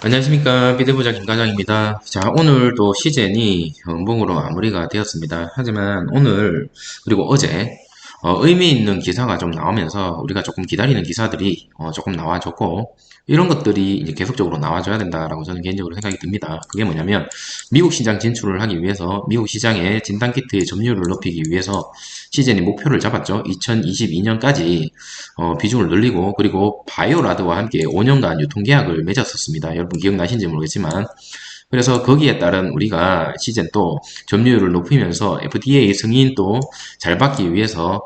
안녕하십니까. 비대부장 김과장입니다. 자, 오늘도 시젠이 연봉으로 마무리가 되었습니다. 하지만 오늘 그리고 어제 의미 있는 기사가 좀 나오면서 우리가 조금 기다리는 기사들이 조금 나와줬고, 이런 것들이 이제 계속적으로 나와줘야 된다라고 저는 개인적으로 생각이 듭니다. 그게 뭐냐면 미국 시장 진출을 하기 위해서 미국 시장의 진단키트의 점유율을 높이기 위해서 시젠이 목표를 잡았죠. 2022년까지 비중을 늘리고, 그리고 바이오라드와 함께 5년간 유통계약을 맺었었습니다. 여러분 기억나신지 모르겠지만, 그래서 거기에 따른 우리가 시젠 또 점유율을 높이면서 FDA 승인도 잘 받기 위해서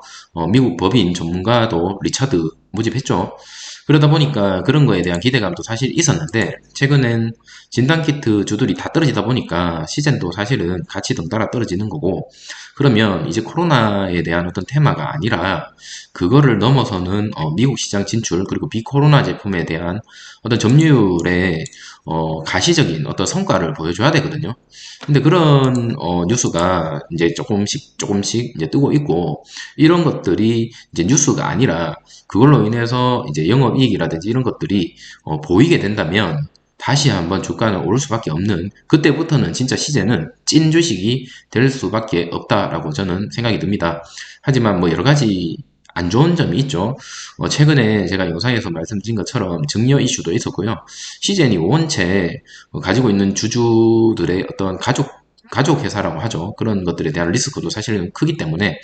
미국 법인 전문가도 리처드 모집했죠. 그러다 보니까 그런 거에 대한 기대감도 사실 있었는데, 최근엔 진단키트 주들이 다 떨어지다 보니까 시젠도 사실은 같이 덩달아 떨어지는 거고, 그러면 이제 코로나에 대한 어떤 테마가 아니라 그거를 넘어서는 미국 시장 진출, 그리고 비코로나 제품에 대한 어떤 점유율의 가시적인 어떤 성과를 보여줘야 되거든요. 근데 그런 뉴스가 이제 조금씩 이제 뜨고 있고, 이런 것들이 이제 뉴스가 아니라 그걸로 인해서 이제 영업이익이라든지 이런 것들이 보이게 된다면 다시 한번 주가는 오를 수밖에 없는, 그때부터는 진짜 시제는 찐 주식이 될 수밖에 없다라고 저는 생각이 듭니다. 하지만 뭐 여러 가지 안 좋은 점이 있죠. 최근에 제가 영상에서 말씀드린 것처럼 증여 이슈도 있었고요. 시젠이 원체 가지고 있는 주주들의 어떤 가족 회사라고 하죠. 그런 것들에 대한 리스크도 사실은 크기 때문에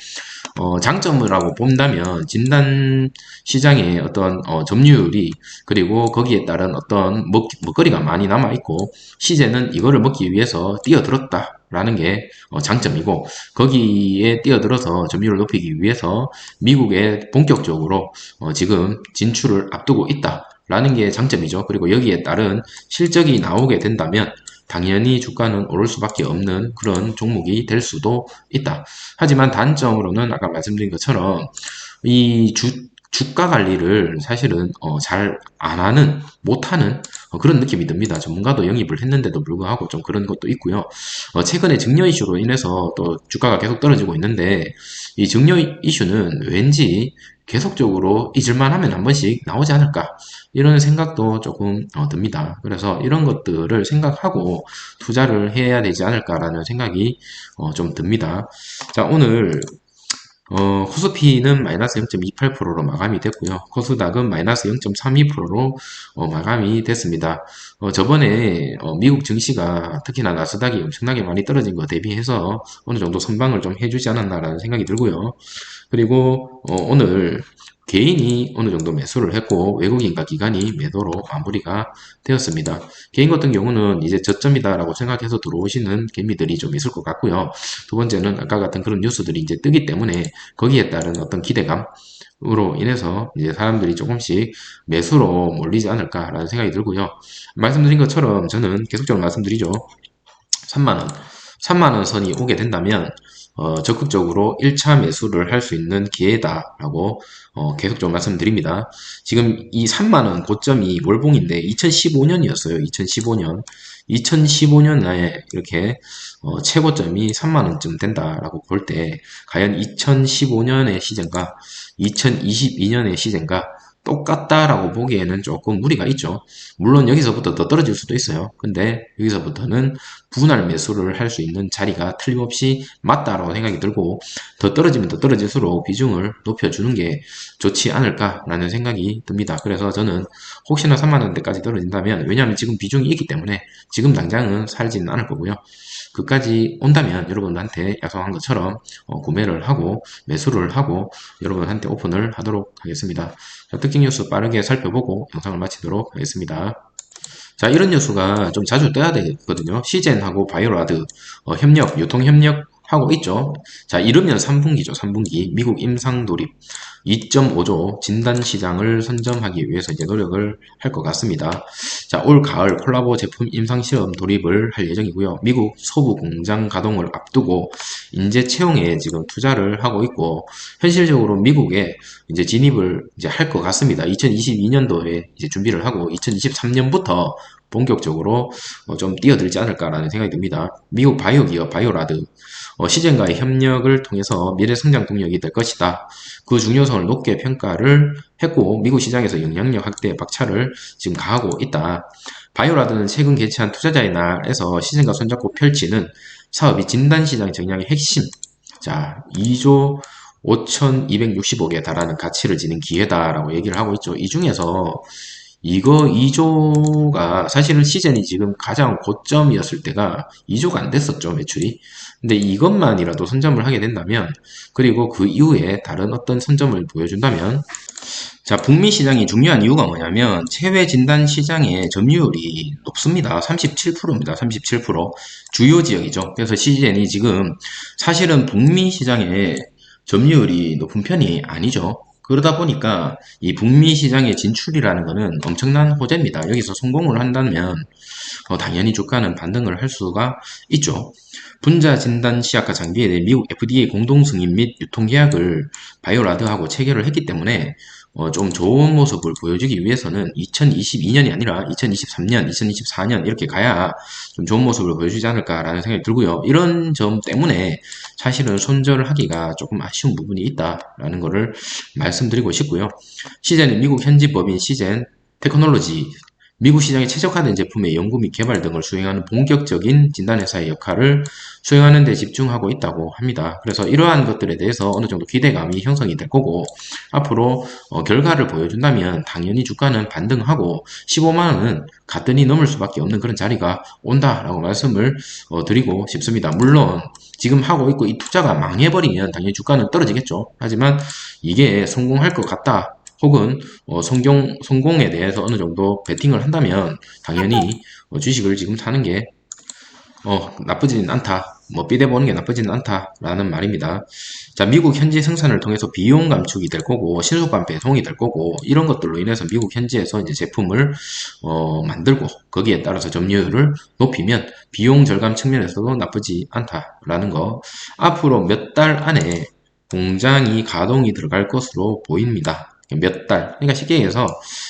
장점이라고 본다면 진단 시장의 어떤 점유율이, 그리고 거기에 따른 어떤 먹거리가 많이 남아 있고, 시제는 이거를 먹기 위해서 뛰어들었다라는 게 장점이고, 거기에 뛰어들어서 점유율을 높이기 위해서 미국에 본격적으로 지금 진출을 앞두고 있다라는 게 장점이죠. 그리고 여기에 따른 실적이 나오게 된다면 당연히 주가는 오를 수밖에 없는 그런 종목이 될 수도 있다. 하지만 단점으로는 아까 말씀드린 것처럼 이 주가 관리를 사실은 잘 안 하는, 못하는 그런 느낌이 듭니다. 전문가도 영입을 했는데도 불구하고 좀 그런 것도 있고요. 최근에 증여 이슈로 인해서 또 주가가 계속 떨어지고 있는데, 이 증여 이슈는 왠지 계속적으로 잊을만 하면 한 번씩 나오지 않을까, 이런 생각도 조금 듭니다. 그래서 이런 것들을 생각하고 투자를 해야 되지 않을까라는 생각이 좀 듭니다. 자, 오늘 코스피는 마이너스 0.28%로 마감이 됐고요. 코스닥은 마이너스 0.32%로 마감이 됐습니다. 저번에 미국 증시가, 특히나 나스닥이 엄청나게 많이 떨어진 거 대비해서 어느 정도 선방을 좀 해주지 않았나라는 생각이 들고요. 그리고 오늘 개인이 어느 정도 매수를 했고, 외국인과 기관이 매도로 마무리가 되었습니다. 개인 같은 경우는 이제 저점이다라고 생각해서 들어오시는 개미들이 좀 있을 것 같고요. 두 번째는 아까 같은 그런 뉴스들이 이제 뜨기 때문에 거기에 따른 어떤 기대감으로 인해서 이제 사람들이 조금씩 매수로 몰리지 않을까라는 생각이 들고요. 말씀드린 것처럼 저는 계속적으로 말씀드리죠. 3만원. 3만원 선이 오게 된다면 적극적으로 1차 매수를 할 수 있는 기회다라고 계속적으로 말씀드립니다. 지금 이 3만원 고점이 월봉인데 2015년이었어요. 2015년. 2015년에 이렇게 최고점이 3만원쯤 된다라고 볼 때, 과연 2015년의 시즌과 2022년의 시즌과 똑같다라고 보기에는 조금 무리가 있죠. 물론 여기서부터 더 떨어질 수도 있어요. 근데 여기서부터는 분할 매수를 할 수 있는 자리가 틀림없이 맞다라고 생각이 들고, 더 떨어지면 더 떨어질수록 비중을 높여주는 게 좋지 않을까라는 생각이 듭니다. 그래서 저는 혹시나 3만원대까지 떨어진다면, 왜냐하면 지금 비중이 있기 때문에 지금 당장은 살지는 않을 거고요. 그까지 온다면 여러분한테 약속한 것처럼 구매를 하고 매수를 하고 여러분한테 오픈을 하도록 하겠습니다. 자, 특징 뉴스 빠르게 살펴보고 영상을 마치도록 하겠습니다. 자, 이런 뉴스가 좀 자주 떠야 되거든요. 시젠하고 바이오라드 협력, 유통협력 하고 있죠. 자, 이르면 3분기죠. 3분기 미국 임상 돌입 2.5조 진단 시장을 선점하기 위해서 이제 노력을 할 것 같습니다. 자, 올 가을 콜라보 제품 임상 시험 돌입을 할 예정이고요. 미국 소부 공장 가동을 앞두고 인재 채용에 지금 투자를 하고 있고, 현실적으로 미국에 이제 진입을 이제 할 것 같습니다. 2022년도에 이제 준비를 하고 2023년부터 본격적으로 좀 뛰어들지 않을까라는 생각이 듭니다. 미국 바이오 기업 바이오라드 시젠과의 협력을 통해서 미래 성장 동력이 될 것이다. 그 중요성을 높게 평가를 했고 미국 시장에서 영향력 확대에 박차를 지금 가하고 있다. 바이오라드는 최근 개최한 투자자의 날에서 시즌과 손잡고 펼치는 사업이 진단시장 정량의 핵심, 자 2조 5,260억에 달하는 가치를 지닌 기회다라고 얘기를 하고 있죠. 이 중에서 이거 2조가 사실은 시즌이 지금 가장 고점이었을 때가 2조가 안 됐었죠, 매출이. 근데 이것만이라도 선점을 하게 된다면, 그리고 그 이후에 다른 어떤 선점을 보여준다면, 자, 북미 시장이 중요한 이유가 뭐냐면 체외 진단 시장의 점유율이 높습니다. 37%입니다. 37%. 주요 지역이죠. 그래서 시젠이 지금 사실은 북미 시장의 점유율이 높은 편이 아니죠. 그러다 보니까 이 북미 시장의 진출이라는 것은 엄청난 호재입니다. 여기서 성공을 한다면 당연히 주가는 반등을 할 수가 있죠. 분자 진단 시약과 장비에 대해 미국 FDA 공동 승인 및 유통 계약을 바이오라드하고 체결을 했기 때문에 좀 좋은 모습을 보여주기 위해서는 2022년이 아니라 2023년, 2024년 이렇게 가야 좀 좋은 모습을 보여주지 않을까라는 생각이 들고요. 이런 점 때문에 사실은 손절을 하기가 조금 아쉬운 부분이 있다라는 것을 말씀드리고 싶고요. 시젠은 미국 현지 법인 시젠 테크놀로지 미국 시장에 최적화된 제품의 연구 및 개발 등을 수행하는 본격적인 진단회사의 역할을 수행하는 데 집중하고 있다고 합니다. 그래서 이러한 것들에 대해서 어느 정도 기대감이 형성이 될 거고 앞으로 결과를 보여준다면 당연히 주가는 반등하고 15만원은 가뜩이 넘을 수밖에 없는 그런 자리가 온다라고 말씀을 드리고 싶습니다. 물론 지금 하고 있고 이 투자가 망해버리면 당연히 주가는 떨어지겠죠. 하지만 이게 성공할 것 같다. 혹은 성공에 대해서 어느 정도 베팅을 한다면 당연히 주식을 지금 사는 게 나쁘지는 않다. 삐대 보는 게 나쁘지는 않다라는 말입니다. 자, 미국 현지 생산을 통해서 비용 감축이 될 거고 신속한 배송이 될 거고 이런 것들로 인해서 미국 현지에서 이제 제품을 만들고 거기에 따라서 점유율을 높이면 비용 절감 측면에서도 나쁘지 않다라는 거. 앞으로 몇 달 안에 공장이 가동이 들어갈 것으로 보입니다. 몇 달. 그러니까 쉽게 얘기해서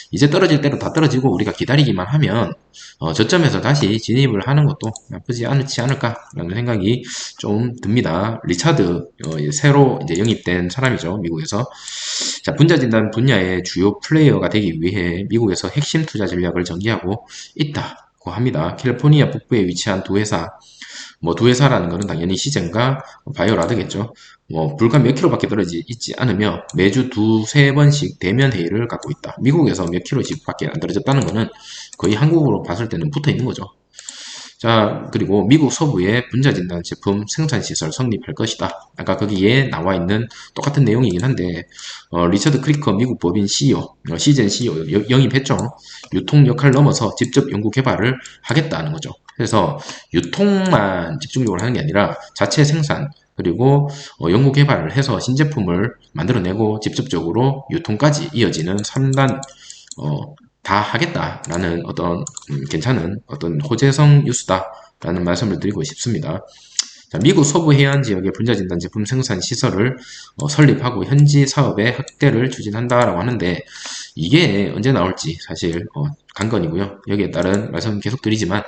이제 떨어질 대로 다 떨어지고 우리가 기다리기만 하면 저점에서 다시 진입을 하는 것도 나쁘지 않지 않을까라는 생각이 좀 듭니다. 리차드 새로 이제 영입된 사람이죠. 미국에서. 자, 분자 진단 분야의 주요 플레이어가 되기 위해 미국에서 핵심 투자 전략을 전개하고 있다고 합니다. 캘리포니아 북부에 위치한 두 회사 두 회사라는 것은 당연히 시젠과 바이오라드겠죠. 불과 몇 킬로밖에 떨어지 있지 않으며 매주 두세 번씩 대면 회의를 갖고 있다. 미국에서 몇 킬로씩밖에 안 떨어졌다는 것은 거의 한국으로 봤을 때는 붙어 있는 거죠. 자, 그리고 미국 서부에 분자진단 제품 생산시설 성립할 것이다. 아까 거기에 나와 있는 똑같은 내용이긴 한데, 리처드 크리커 미국 법인 CEO, 시젠 CEO 영입했죠. 유통 역할 넘어서 직접 연구 개발을 하겠다는 거죠. 그래서 유통만 집중적으로 하는 게 아니라 자체 생산, 그리고 연구 개발을 해서 신제품을 만들어내고 직접적으로 유통까지 이어지는 3단 다 하겠다라는 어떤 괜찮은 어떤 호재성 뉴스다라는 말씀을 드리고 싶습니다. 자, 미국 서부 해안 지역의 분자진단 제품 생산 시설을 설립하고 현지 사업의 확대를 추진한다라고 하는데 이게 언제 나올지 사실 관건이고요. 여기에 따른 말씀 계속 드리지만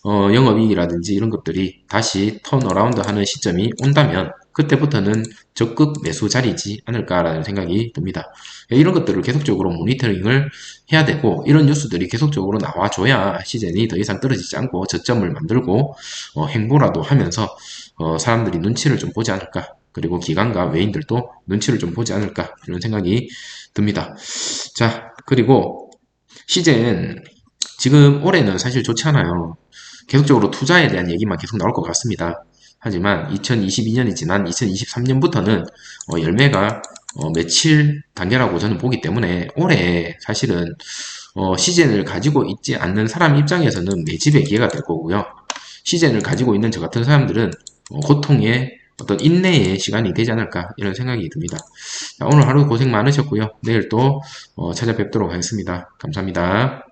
영업이익이라든지 이런 것들이 다시 턴어라운드 하는 시점이 온다면 그때부터는 적극 매수 자리지 않을까라는 생각이 듭니다. 이런 것들을 계속적으로 모니터링을 해야 되고 이런 뉴스들이 계속적으로 나와줘야 시즌이 더 이상 떨어지지 않고 저점을 만들고 행보라도 하면서 사람들이 눈치를 좀 보지 않을까, 그리고 기관과 외인들도 눈치를 좀 보지 않을까 이런 생각이 듭니다. 자, 그리고 시즌 지금 올해는 사실 좋지 않아요. 계속적으로 투자에 대한 얘기만 계속 나올 것 같습니다. 하지만 2022년이 지난 2023년부터는 열매가 맺힐 단계라고 저는 보기 때문에 올해 사실은 시즌을 가지고 있지 않는 사람 입장에서는 매집의 기회가 될 거고요. 시즌을 가지고 있는 저 같은 사람들은 고통의 어떤 인내의 시간이 되지 않을까 이런 생각이 듭니다. 자, 오늘 하루 고생 많으셨고요. 내일 또 찾아뵙도록 하겠습니다. 감사합니다.